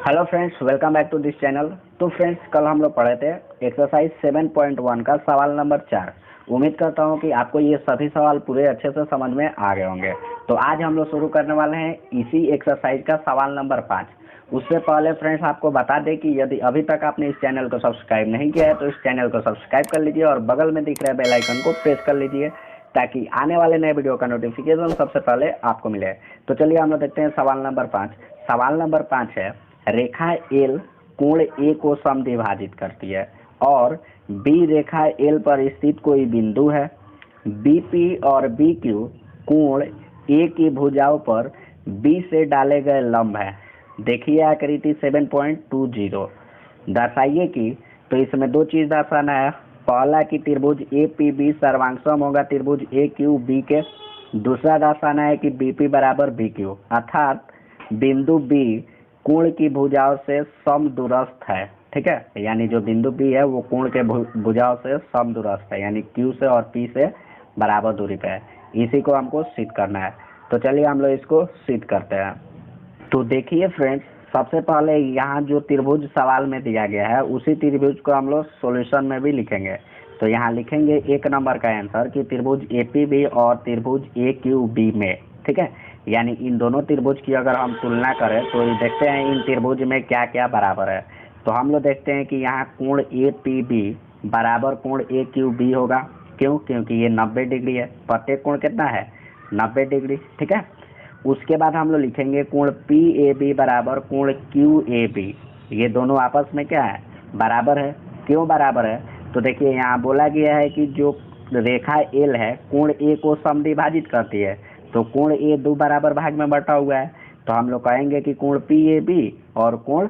Hello friends, welcome back to this channel. तो friends, कल हम लोग पढ़े थे एक्सरसाइज 7.1 का सवाल नंबर 4। उम्मीद करता हूं कि आपको ये सभी सवाल पूरे अच्छे से समझ में आ गए होंगे। तो आज हम लोग शुरू करने वाले हैं इसी एक्सरसाइज का सवाल नंबर 5। उससे पहले फ्रेंड्स आपको बता दें कि यदि अभी तक आपने इस चैनल को सब्सक्राइब नहीं किया है तो इस चैनल को सब्सक्राइब कर लीजिए और बगल में दिख रहे बेल आइकन को प्रेस कर लीजिए ताकि आने वाले नए वीडियो का नोटिफिकेशन सबसे पहले आपको मिले। तो चलिए हम लोग देखते हैं सवाल नंबर 5। सवाल नंबर 5 है, रेखा एल कोण ए को समद्विभाजित करती है और बी रेखा एल पर स्थित कोई बिंदु है। बीपी और बी क्यू कोण ए की भुजाओं पर बी से डाले गए लंब है। देखिए आकृति 7.20। दर्शाइए कि, तो इसमें दो चीज दर्शाना है। पहला कि त्रिभुज ए पी बी सर्वांगसम होगा त्रिभुज ए क्यू बी के। दूसरा दर्शाना है कि बी पी बराबर बी क्यू, अर्थात बिंदु बी कोण की भुजाओं से समदूरस्थ है। ठीक है, यानी जो बिंदु बी है वो कोण के भुजाओं से समदूरस्थ है, यानी क्यू से और पी से बराबर दूरी पे है। इसी को हमको सिद्ध करना है। तो चलिए हम लोग इसको सिद्ध करते हैं। तो देखिए फ्रेंड्स, सबसे पहले यहाँ जो त्रिभुज सवाल में दिया गया है उसी त्रिभुज को हम लोग सॉल्यूशन में भी लिखेंगे। तो यहाँ लिखेंगे एक नंबर का आंसर कि त्रिभुज ए पी बी और त्रिभुज ए क्यू बी में। ठीक है, यानी इन दोनों त्रिभुज की अगर हम तुलना करें तो देखते हैं इन त्रिभुज में क्या क्या बराबर है। तो हम लोग देखते हैं कि यहाँ कोण ए पी बी बराबर कोण ए क्यू बी होगा। क्यों? क्योंकि ये 90 डिग्री है। प्रत्येक कोण कितना है? 90 डिग्री। ठीक है, उसके बाद हम लोग लिखेंगे कोण पी ए बी बराबर कोण क्यू ए बी। ये दोनों आपस में क्या है? बराबर है। क्यों बराबर है? तो देखिए यहाँ बोला गया है कि जो रेखा एल है कोण ए को समद्विभाजित करती है। तो कोण ए दो बराबर भाग में बटा हुआ है। तो हम लोग कहेंगे कि कोण पी ए बी और कोण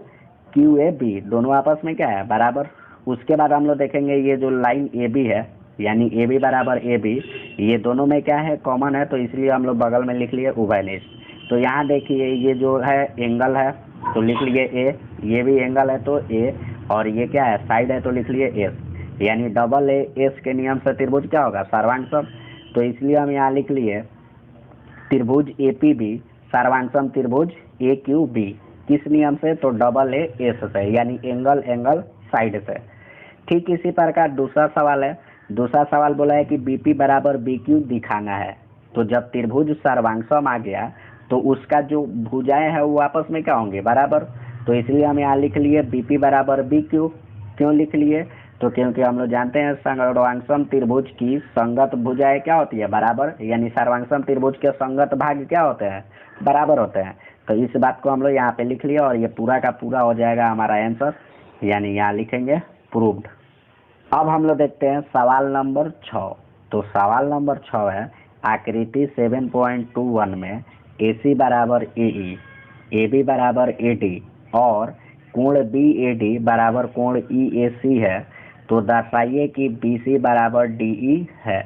क्यू ए बी दोनों आपस में क्या है? बराबर। उसके बाद हम लोग देखेंगे ये जो लाइन ए बी है, यानी ए बी बराबर ए बी, ये दोनों में क्या है? कॉमन है। तो इसलिए हम लोग बगल में लिख लिए उभयनिष्ठ। तो यहाँ देखिए ये जो है एंगल है तो लिख लिए ए, ये भी एंगल है तो ए, और ये क्या है? साइड है तो लिख लिए एस। यानी डबल ए एस के नियम से त्रिभुज क्या होगा? सर्वांगसम। तो इसलिए हम यहाँ लिख लिए त्रिभुज ए पी बी सर्वांगसम त्रिभुज ए क्यू बी। किस नियम से? तो डबल ए एस से, यानी एंगल एंगल साइड से। ठीक इसी प्रकार दूसरा सवाल है। दूसरा सवाल बोला है कि बीपी बराबर बी क्यू दिखाना है। तो जब त्रिभुज सर्वांगसम आ गया तो उसका जो भुजाएं है वो आपस में क्या होंगे? बराबर। तो इसलिए हम यहाँ लिख लिए बीपी बराबर बी क्यू। क्यों लिख लिए? तो क्योंकि हम लोग जानते हैं सर्वांगसम त्रिभुज की संगत भुजाएं क्या होती है? बराबर। यानी सर्वांगसम त्रिभुज के संगत भाग क्या होते हैं? बराबर होते हैं। तो इस बात को हम लोग यहाँ पे लिख लिया और ये पूरा का पूरा हो जाएगा हमारा आंसर, यानी यहाँ लिखेंगे प्रूव्ड। अब हम लोग देखते हैं सवाल नंबर 6। तो सवाल नंबर 6 है, आकृति 7.21 में ए सी बराबर ए ई, ए बी बराबर ए डी और कोण बी ए डी बराबर कोण ई ए सी है। तो दर्शाइए कि बी सी बराबर डी ई है।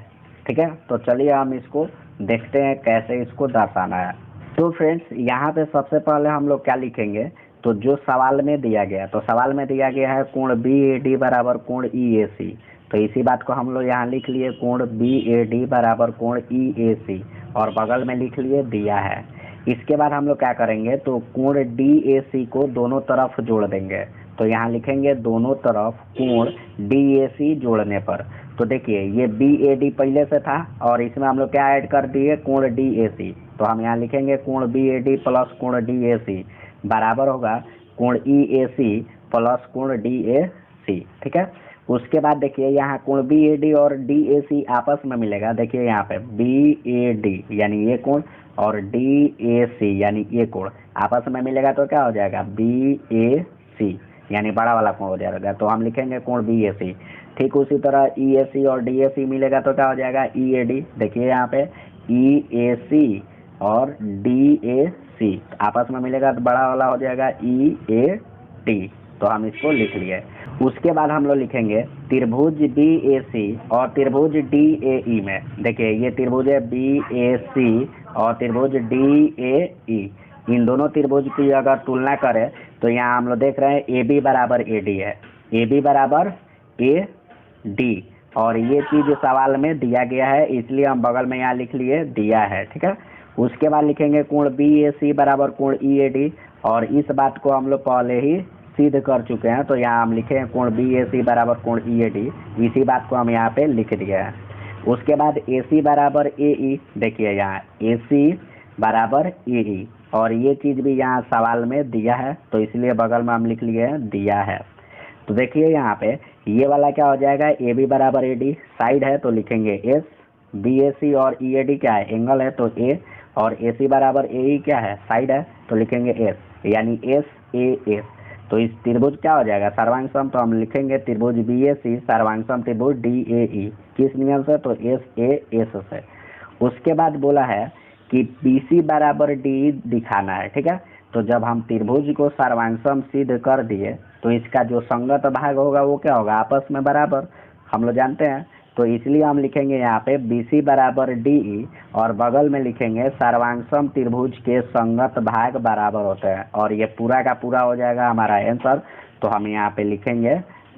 ठीक है, तो चलिए हम इसको देखते हैं कैसे इसको दर्शाना है। तो फ्रेंड्स यहाँ पे सबसे पहले हम लोग क्या लिखेंगे? तो जो सवाल में दिया गया, तो सवाल में दिया गया है कोण बी ए डी बराबर कोण ई ए सी। तो इसी बात को हम लोग यहाँ लिख लिए कोण बी ए डी बराबर कोण ई ए सी और बगल में लिख लिए दिया है। इसके बाद हम लोग क्या करेंगे? तो कोण डी ए सी को दोनों तरफ जोड़ देंगे। तो यहाँ लिखेंगे दोनों तरफ कोण डी ए सी जोड़ने पर। तो देखिए ये बी ए डी पहले से था और इसमें हम लोग क्या ऐड कर दिए? कोण डी ए सी। तो हम यहाँ लिखेंगे कोण बी ए डी प्लस कोण डी ए सी बराबर होगा कोण ई ए सी प्लस कोण डी ए सी। ठीक है, उसके बाद देखिए यहाँ कोण बी ए डी और डी ए सी आपस में मिलेगा। देखिए यहाँ पे बी ए डी यानी ये कोण और डी ए सी यानी ये कोण आपस में मिलेगा तो क्या हो जाएगा? बी ए सी, यानी बड़ा वाला कोण हो जाएगा। तो हम लिखेंगे कोण बी ए सी। ठीक उसी तरह ई ए सी और डी ए सी मिलेगा तो क्या हो जाएगा? ई ए डी। देखिए यहाँ पे ई ए सी और डी ए सी आपस में मिलेगा तो बड़ा वाला हो जाएगा ई ए टी। तो हम इसको लिख लिए। उसके बाद हम लोग लिखेंगे त्रिभुज बी ए सी और त्रिभुज डी ए ई में। देखिए ये त्रिभुज है बी ए सी और त्रिभुज डी ए ई। इन दोनों त्रिभुज की अगर तुलना करें तो यहाँ हम लोग देख रहे हैं ए बी बराबर ए डी है, ए बी बराबर ए डी, और ये चीज सवाल में दिया गया है इसलिए हम बगल में यहाँ लिख लिए दिया है। ठीक है, उसके बाद लिखेंगे कोण बी ए सी बराबर कोण ई ए डी और इस बात को हम लोग पहले ही सिद्ध कर चुके हैं। तो यहाँ हम लिखे हैं कोण BAC बराबर कोण EAD, इसी बात को हम यहाँ पे लिख दिए हैं। उसके बाद AC बराबर AE, देखिए यहाँ AC बराबर AE, और ये चीज़ भी यहाँ सवाल में दिया है, तो इसलिए बगल में हम लिख लिए हैं दिया है। तो देखिए यहाँ पे ये वाला क्या हो जाएगा, AB बराबर AD, साइड है तो लिखेंगे S, BAC और EAD क्या है, एंगल है तो A, और AC बराबर AE क्या है, साइड है तो लिखेंगे S, यानी SAS। तो इस त्रिभुज क्या हो जाएगा, सर्वांग, तो हम लिखेंगे त्रिभुज BAC सर्वांग त्रिभुज DAE, किस नियम से, तो SAS से। उसके बाद बोला है कि BC बराबर DE दिखाना है, ठीक है। तो जब हम त्रिभुज को सर्वांग सिद्ध कर दिए तो इसका जो संगत भाग होगा वो क्या होगा, आपस में बराबर, हम लोग जानते हैं। तो इसलिए हम लिखेंगे यहाँ पे BC बराबर DE, और बगल में लिखेंगे सर्वांग त्रिभुज के संगत भाग बराबर होते हैं, और ये पूरा का पूरा हो जाएगा हमारा आंसर। तो हम यहाँ पे लिखेंगे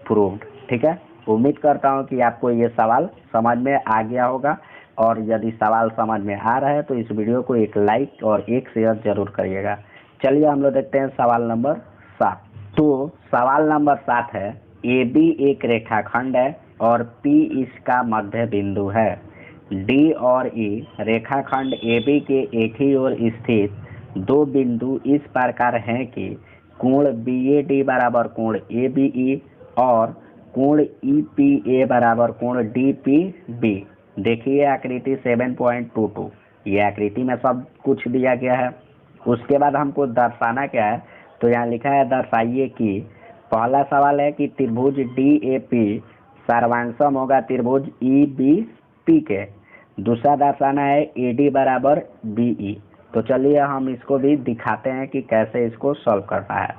प्रूव्ड, ठीक है। उम्मीद करता हूँ कि आपको ये सवाल समझ में आ गया होगा, और यदि सवाल समझ में आ रहा है तो इस वीडियो को एक लाइक और एक शेयर जरूर करिएगा। चलिए हम लोग देखते हैं सवाल नंबर 7। तो सवाल नंबर 7 है, AB एक रेखाखंड है और P इसका मध्य बिंदु है। D और E रेखाखंड AB के एक ही ओर स्थित दो बिंदु इस प्रकार हैं कि कोण BAD बराबर कोण ABE और कोण EPA बराबर कोण DPB। देखिए आकृति 7.22, ये आकृति में सब कुछ दिया गया है। उसके बाद हमको दर्शाना क्या है, तो यहाँ लिखा है दर्शाइए कि, पहला सवाल है कि त्रिभुज DAP सर्वांगसम होगा त्रिभुज EBP के। दूसरा दर्शाना है AD बराबर BE। तो चलिए हम इसको भी दिखाते हैं कि कैसे इसको सॉल्व करना है।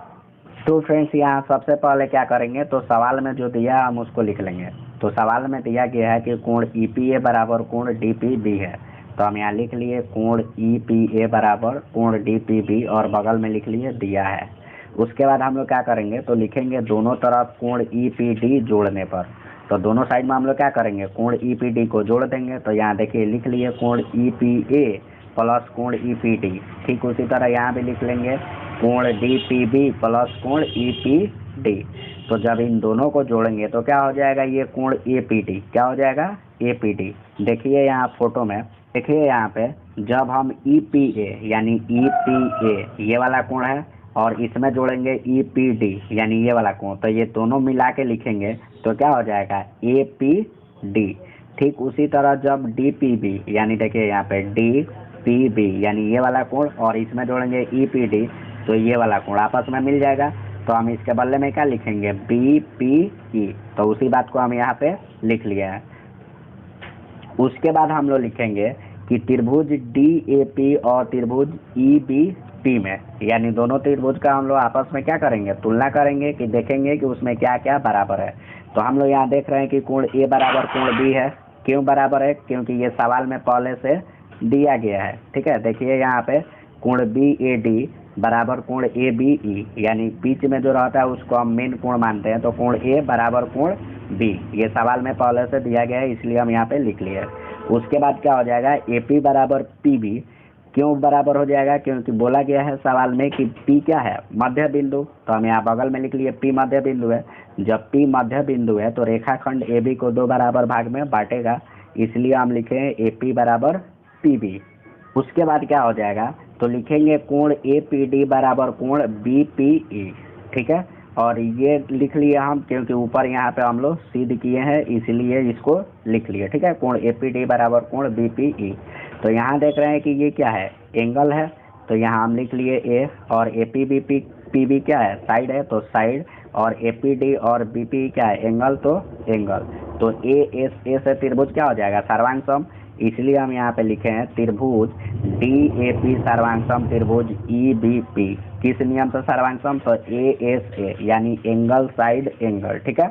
तो फ्रेंड्स यहाँ सबसे पहले क्या करेंगे, तो सवाल में जो दिया हम उसको लिख लेंगे। तो सवाल में दिया गया है कि कोण EPA बराबर कोण DPB है, तो हम यहाँ लिख लिए कोण EPA बराबर कोण DPB, और बगल में लिख लिए दिया है। उसके बाद हम लोग क्या करेंगे, तो लिखेंगे दोनों तरफ कोण EPD जोड़ने पर। तो दोनों साइड में हम लोग क्या करेंगे, कोण EPD को जोड़ देंगे। तो यहाँ देखिए लिख लिए कोण EPA प्लस कोण EPD। ठीक उसी तरह यहाँ भी लिख लेंगे कोण DPB प्लस कोण EPD। तो जब इन दोनों को जोड़ेंगे तो क्या हो जाएगा, ये कोण APD क्या हो जाएगा, APD। देखिए यहाँ फोटो में, देखिए यहाँ पे जब हम EPA यानी EPA ये वाला कोण है, और इसमें जोड़ेंगे EPD यानी ये वाला कोण, तो ये दोनों मिला के लिखेंगे तो क्या हो जाएगा, APD। ठीक उसी तरह जब DPB यानी देखिए यहाँ पे DPB यानी ये वाला कोण, और इसमें जोड़ेंगे EPD, तो ये वाला कोण आपस में मिल जाएगा। तो हम इसके बदले में क्या लिखेंगे, BPE। तो उसी बात को हम यहाँ पे लिख लिया है। उसके बाद हम लोग लिखेंगे कि त्रिभुज DAP और त्रिभुज EBP में, यानी दोनों त्रिभुज का हम लोग आपस में क्या करेंगे, तुलना करेंगे कि देखेंगे कि उसमें क्या क्या बराबर है। तो हम लोग यहाँ देख रहे हैं कि कोण A बराबर कोण B है। क्यों बराबर है, क्योंकि ये सवाल में पहले से दिया गया है, ठीक है। देखिए यहाँ पे कोण BAD बराबर कोण ABE, यानी बीच में जो रहता है उसको हम मेन कोण मानते हैं। तो कोण A बराबर कोण B, ये सवाल में पहले से दिया गया है, इसलिए हम यहाँ पे लिख लिए। उसके बाद क्या हो जाएगा, AP बराबर PB। क्यों बराबर हो जाएगा, क्योंकि बोला गया है सवाल में कि P क्या है, मध्य बिंदु। तो हम यहाँ बगल में लिख लिए P मध्य बिंदु है। जब P मध्य बिंदु है तो रेखाखंड AB को दो बराबर भाग में बांटेगा, इसलिए हम लिखे AP बराबर PB। उसके बाद क्या हो जाएगा, तो लिखेंगे कोण APD बराबर कोण BPE, ठीक है। और ये लिख लिए हम क्योंकि ऊपर यहाँ पे हम लोग सिद्ध किए हैं, इसलिए इसको लिख लिए, ठीक है। कोण APD बराबर कोण BPE। तो यहाँ देख रहे हैं कि ये क्या है, एंगल है, तो यहाँ हम लिख लिए A, और APB क्या है, साइड है, तो साइड, और APD और BPE क्या है, एंगल, तो एंगल। तो ASA से त्रिभुज क्या हो जाएगा, सर्वांगसम, इसलिए हम यहाँ पे लिखे हैं त्रिभुज DAP सर्वांगसम त्रिभुज EBP। किस नियम से सर्वांगसम, तो ASA यानी एंगल साइड एंगल, ठीक है।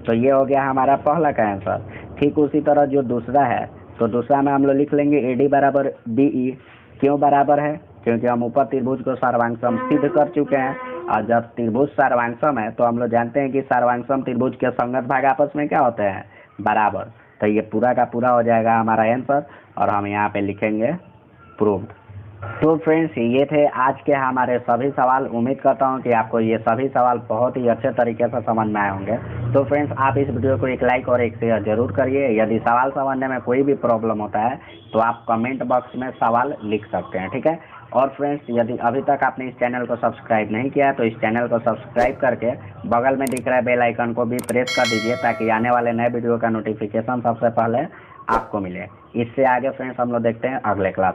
तो ये हो गया हमारा पहला का आंसर। ठीक उसी तरह जो दूसरा है, तो दूसरा में हम लोग लिख लेंगे AD बराबर BE। क्यों बराबर है, क्योंकि हम ऊपर त्रिभुज को सर्वांगसम सिद्ध कर चुके हैं, और जब त्रिभुज सर्वांगसम है तो हम लोग जानते हैं कि सर्वांगसम त्रिभुज के संगत भाग आपस में क्या होते हैं, बराबर। तो ये पूरा का पूरा हो जाएगा हमारा आंसर, और हम यहाँ पे लिखेंगे प्रूव्ड। तो फ्रेंड्स ये थे आज के हमारे सभी सवाल। उम्मीद करता हूँ कि आपको ये सभी सवाल बहुत ही अच्छे तरीके से समझ में आए होंगे। तो फ्रेंड्स आप इस वीडियो को एक लाइक और एक शेयर जरूर करिए। यदि सवाल समझने में कोई भी प्रॉब्लम होता है तो आप कमेंट बॉक्स में सवाल लिख सकते हैं, ठीक है। और फ्रेंड्स यदि अभी तक आपने इस चैनल को सब्सक्राइब नहीं किया तो इस चैनल को सब्सक्राइब करके बगल में दिख रहा है बेल आइकन को भी प्रेस कर दीजिए, ताकि आने वाले नए वीडियो का नोटिफिकेशन सबसे पहले आपको मिले। इससे आगे फ्रेंड्स हम लोग देखते हैं अगले क्लास।